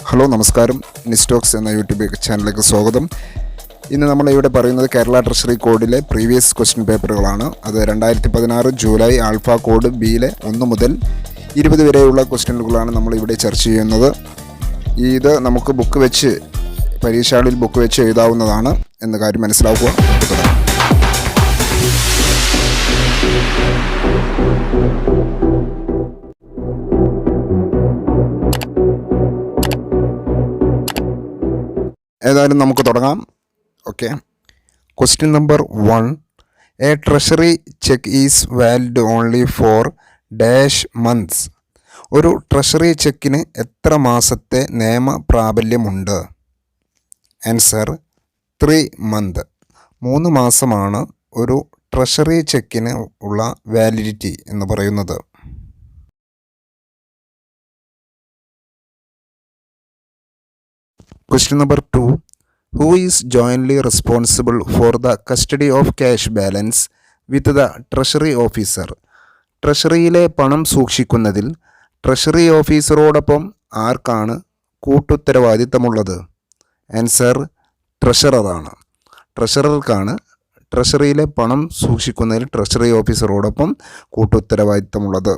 Hello നമസ്കാരം. നിസ്റ്റോക്സ് എന്ന YouTube ചാനലിലേക്ക് സ്വാഗതം. ഇന്ന് നമ്മളിവിടെ പറയുന്നത് കേരള ട്രഷറി കോഡിലെ പ്രീവിയസ് ക്വസ്റ്റ്യൻ പേപ്പറുകളാണ്. അത് 2016 ജൂലൈ ആൽഫ കോഡ് ബിയിലെ 1 മുതൽ 20 വരെയുള്ള ക്വസ്റ്റ്യനുകളാണ് നമ്മളിവിടെ ചർച്ച ചെയ്യുന്നത്. ഇത് നമുക്ക് ബുക്ക് വെച്ച് പരീക്ഷകളിൽ ബുക്ക് വെച്ച് എഴുതാവുന്നതാണ് എന്ന കാര്യം മനസ്സിലാക്കുക. ഏതായാലും നമുക്ക് തുടങ്ങാം. Okay, question number 1. A treasury cheque is valid only for dash months. ഒരു ട്രഷറി ചെക്കിന് എത്ര മാസത്തെ നിയമ പ്രാബല്യമുണ്ട്? Answer 3 month. 3 മാസമാണ് ഒരു ട്രഷറി ചെക്കിന് ഉള്ള വാലിഡിറ്റി എന്ന് പറയുന്നത്. Question number 2. Who is jointly responsible for the custody of cash balance with the treasury officer? ട്രഷറിയിലെ പണം സൂക്ഷിക്കുന്നതിൽ ട്രഷറി ഓഫീസറോടൊപ്പം ആർക്കാണ് കൂട്ടുത്തരവാദിത്തമുള്ളത്? ആൻസർ ട്രഷററാണ്. ട്രഷറർക്കാണ് ട്രഷറിയിലെ പണം സൂക്ഷിക്കുന്നതിൽ treasury ഓഫീസറോടൊപ്പം കൂട്ടുത്തരവാദിത്തമുള്ളത്.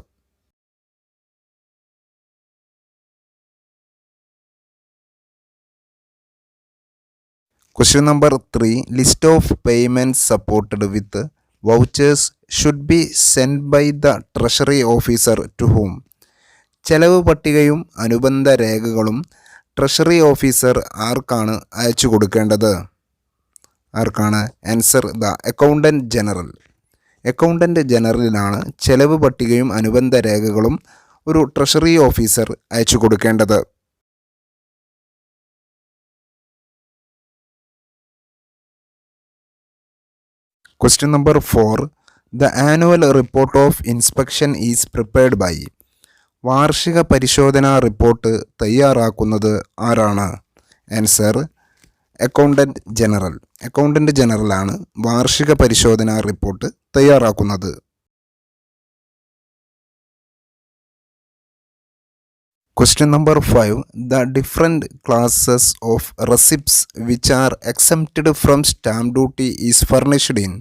Question number 3. List of payments supported with vouchers should be sent by the treasury officer to whom? ചെലവ് പട്ടികയും അനുബന്ധ രേഖകളും treasury officer ആർക്കാണ് അയച്ചു കൊടുക്കേണ്ടത്? ആർക്കാണ്? Answer the accountant general. Accountant ജനറലിനാണ് ചെലവ് പട്ടികയും അനുബന്ധ രേഖകളും ഒരു ട്രഷറി ഓഫീസർ അയച്ചു കൊടുക്കേണ്ടത്. Question number 4. The annual report of inspection is prepared by. വാർഷിക പരിശോധനാ റിപ്പോർട്ട് തയ്യാറാക്കുന്നത് ആരാണ്? Answer accountant general. അക്കൗണ്ടൻറ്റ് ജനറലാണ് വാർഷിക പരിശോധനാ റിപ്പോർട്ട് തയ്യാറാക്കുന്നത്. Question number 5. The different classes of receipts which are exempted from stamp duty is furnished in.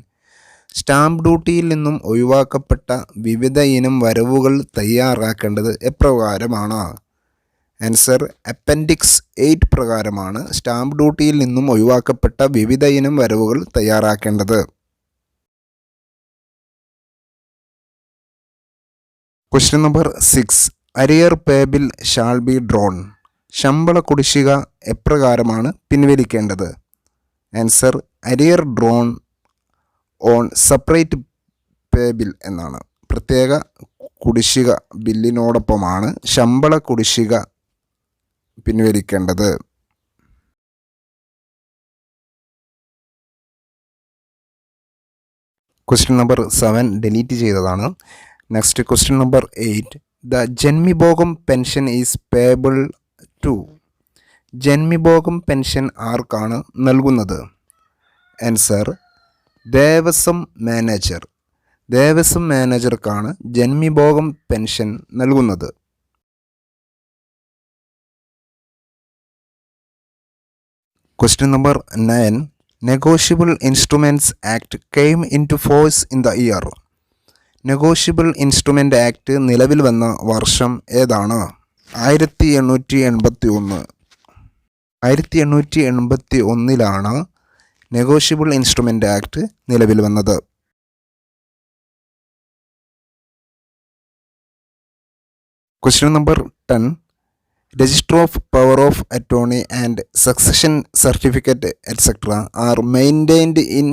Stamp ഡ്യൂട്ടിയിൽ നിന്നും ഒഴിവാക്കപ്പെട്ട വിവിധ ഇനം വരവുകൾ തയ്യാറാക്കേണ്ടത് എപ്രകാരമാണ്? ആൻസർ അപ്പൻഡിക്സ് 8 പ്രകാരമാണ് സ്റ്റാമ്പ് ഡ്യൂട്ടിയിൽ നിന്നും ഒഴിവാക്കപ്പെട്ട വിവിധ ഇനം വരവുകൾ തയ്യാറാക്കേണ്ടത്. Question number 6. Arrear payable shall be drawn. ശമ്പള കുടിശ്ശിക എപ്രകാരമാണ് പിൻവലിക്കേണ്ടത്? Answer arrear drawn on separate pay bill എന്നാണ്. പ്രത്യേക കുടിശ്ശിക ബില്ലിനോടൊപ്പമാണ് ശമ്പള കുടിശ്ശിക പിൻവലിക്കേണ്ടത്. ക്വസ്റ്റ്യൻ നമ്പർ 7 ഡിലീറ്റ് ചെയ്തതാണ്. Next question number 8. The Janmibhogam pension is payable to. ജന്മിഭോഗം പെൻഷൻ ആർക്കാണ് നൽകുന്നത്? Answer Devaswom manager. ദേവസ്വം മാനേജർക്കാണ് ജന്മിഭോഗം പെൻഷൻ നൽകുന്നത്. Question number 9. Negotiable instruments act came in to force in the year. Negotiable instrument act നിലവിൽ വന്ന വർഷം ഏതാണ്? 1881. 1881 നെഗോഷ്യബിൾ ഇൻസ്ട്രുമെൻ്റ് ആക്ട് നിലവിൽ വന്നത്. Question number 10. Register of power of attorney and succession certificate et cetera R maintained in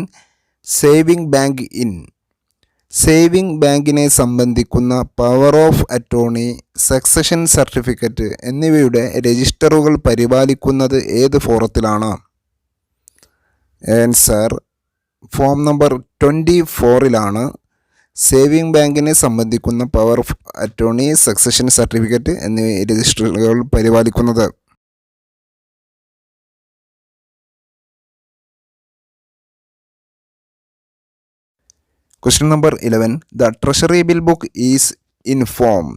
saving bank in. Saving ബാങ്കിനെ സംബന്ധിക്കുന്ന power of attorney, succession certificate എന്നിവയുടെ രജിസ്റ്ററുകൾ പരിപാലിക്കുന്നത് ഏത് ഫോറത്തിലാണ്? ആൻസർ ഫോം നമ്പർ 24 സേവിംഗ് ബാങ്കിനെ സംബന്ധിക്കുന്ന power of attorney, succession certificate എന്നീ രജിസ്റ്ററുകൾ പരിപാലിക്കുന്നത്. Question number 11. The treasury bill book is in form.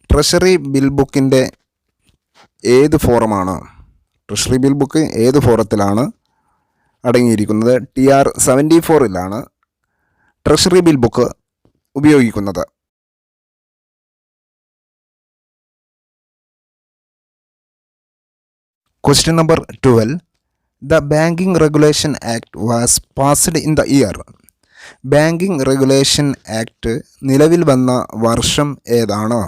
Treasury bill ബുക്കിൻ്റെ ഏത് ഫോറമാണ്? ട്രഷറി ബിൽ ബുക്ക് ഏത് ഫോറത്തിലാണ് അടങ്ങിയിരിക്കുന്നത്? TR 74ലാണ് ട്രഷറി ബിൽ ബുക്ക് ഉപയോഗിക്കുന്നത്. Question number 12. The Banking Regulation Act was passed in the year. Banking regulation act നിലവിൽ വന്ന വർഷം ഏതാണ്?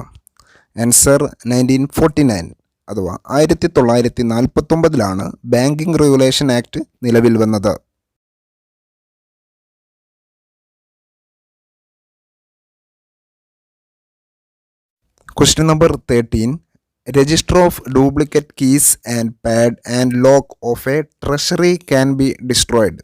Answer 1949 അഥവാ 1949 ബാങ്കിങ് റെഗുലേഷൻ ആക്ട് നിലവിൽ വന്നത്. Question number 13. Register of duplicate keys and pad and lock of a treasury can be destroyed.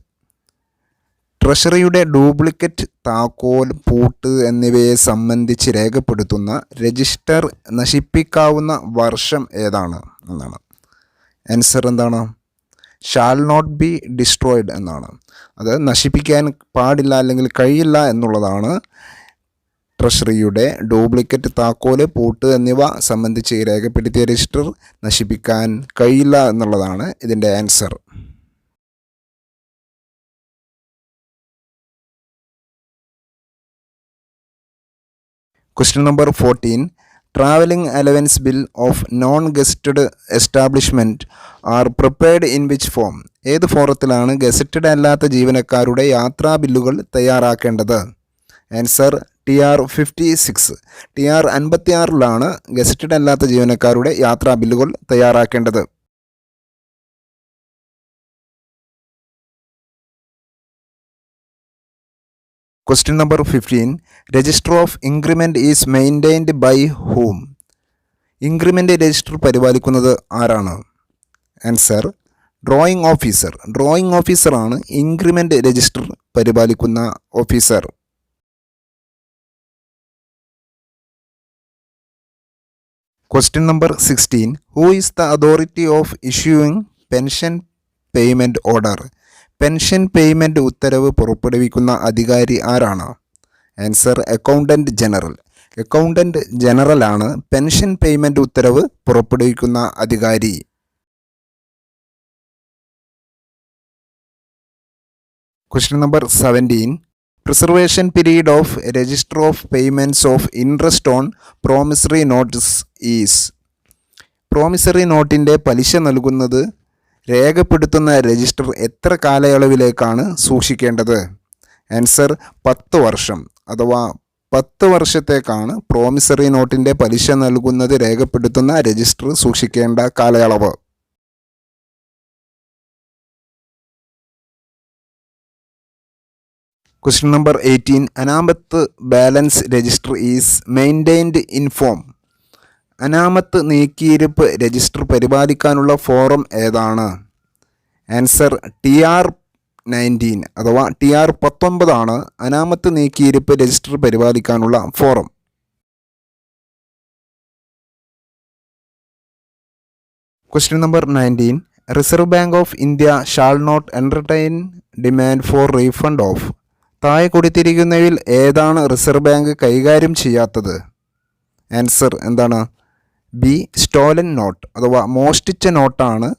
ട്രഷറിയുടെ duplicate താക്കോൽ, പൂട്ട് എന്നിവയെ സംബന്ധിച്ച് രേഖപ്പെടുത്തുന്ന രജിസ്റ്റർ നശിപ്പിക്കാവുന്ന വർഷം ഏതാണ് എന്നാണ്. ആൻസർ എന്താണ്? ഷാൽ നോട്ട് ബി ഡിസ്ട്രോയിഡ് എന്നാണ്. അത് നശിപ്പിക്കാൻ പാടില്ല അല്ലെങ്കിൽ കഴിയില്ല എന്നുള്ളതാണ് ട്രഷറിയുടെ ഡ്യൂപ്ലിക്കേറ്റ് താക്കോല്, പൂട്ട് എന്നിവ സംബന്ധിച്ച് രേഖപ്പെടുത്തിയ രജിസ്റ്റർ നശിപ്പിക്കാൻ കഴിയില്ല എന്നുള്ളതാണ് ഇതിൻ്റെ answer. Question number 14. Traveling allowance bill of non-gazetted establishment are prepared in which form? ഏത് ഫോറത്തിലാണ് ഗസറ്റഡ് അല്ലാത്ത ജീവനക്കാരുടെ യാത്രാ ബില്ലുകൾ തയ്യാറാക്കേണ്ടത്? Answer TR 56. TR 56 ഗസറ്റഡ് അല്ലാത്ത ജീവനക്കാരുടെ യാത്രാ ബില്ലുകൾ തയ്യാറാക്കേണ്ടത്. Question number 15. Register of increment is maintained by whom? Increment register പരിപാലിക്കുന്നത് ആരാണ്? Answer drawing officer. ഡ്രോയിങ് ഓഫീസറാണ് ഇൻക്രിമെൻ്റ് രജിസ്റ്റർ പരിപാലിക്കുന്ന officer. Question number 16. Who is the authority of issuing pension payment order? Pension payment ഉത്തരവ് പുറപ്പെടുവിക്കുന്ന അധികാരി ആരാണ്? Answer accountant general. Accountant ജനറലാണ് pension payment ഉത്തരവ് പുറപ്പെടുവിക്കുന്ന അധികാരി. Question number 17. Preservation period of register of payments of interest on promissory notes is. Promissory നോട്ടിൻ്റെ പലിശ നൽകുന്നത് രേഖപ്പെടുത്തുന്ന രജിസ്റ്റർ എത്ര കാലയളവിലേക്കാണ് സൂക്ഷിക്കേണ്ടത്? ആൻസർ 10 വർഷം അഥവാ 10 വർഷത്തേക്കാണ് പ്രോമിസറി നോട്ടിൻ്റെ പലിശ നൽകുന്നത് രേഖപ്പെടുത്തുന്ന രജിസ്റ്റർ സൂക്ഷിക്കേണ്ട കാലയളവ്. Question number 18. Anamath balance register is maintained in form. അനാമത്ത് നീക്കിയിരിപ്പ് രജിസ്റ്റർ പരിപാലിക്കാനുള്ള ഫോറം ഏതാണ്? ആൻസർ TR 19 അഥവാ TR 19 അനാമത്ത് നീക്കിയിരിപ്പ് രജിസ്റ്റർ പരിപാലിക്കാനുള്ള ഫോറം. Question number 19. Reserve bank of India shall not entertain demand for refund of. താഴെ കൊടുത്തിരിക്കുന്നവയിൽ ഏതാണ് റിസർവ് ബാങ്ക് കൈകാര്യം ചെയ്യാത്തത്? ആൻസർ എന്താണ്? ബി സ്റ്റോലൻ നോട്ട് അഥവാ മോഷ്ടിച്ച നോട്ടാണ്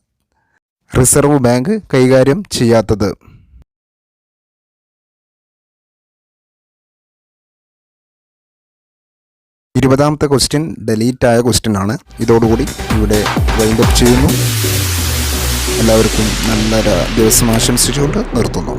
റിസർവ് ബാങ്ക് കൈകാര്യം ചെയ്യാത്തത്. 20ാമത്തെ ക്വസ്റ്റ്യൻ ഡിലീറ്റ് ആയ ക്വസ്റ്റ്യൻ ആണ്. ഇതോടുകൂടി ഇവിടെ വൈൻഡ് അപ്പ് ചെയ്യുന്നു. എല്ലാവർക്കും നല്ലൊരു ദിവസം ആശംസിച്ചുകൊണ്ട് നിർത്തുന്നു.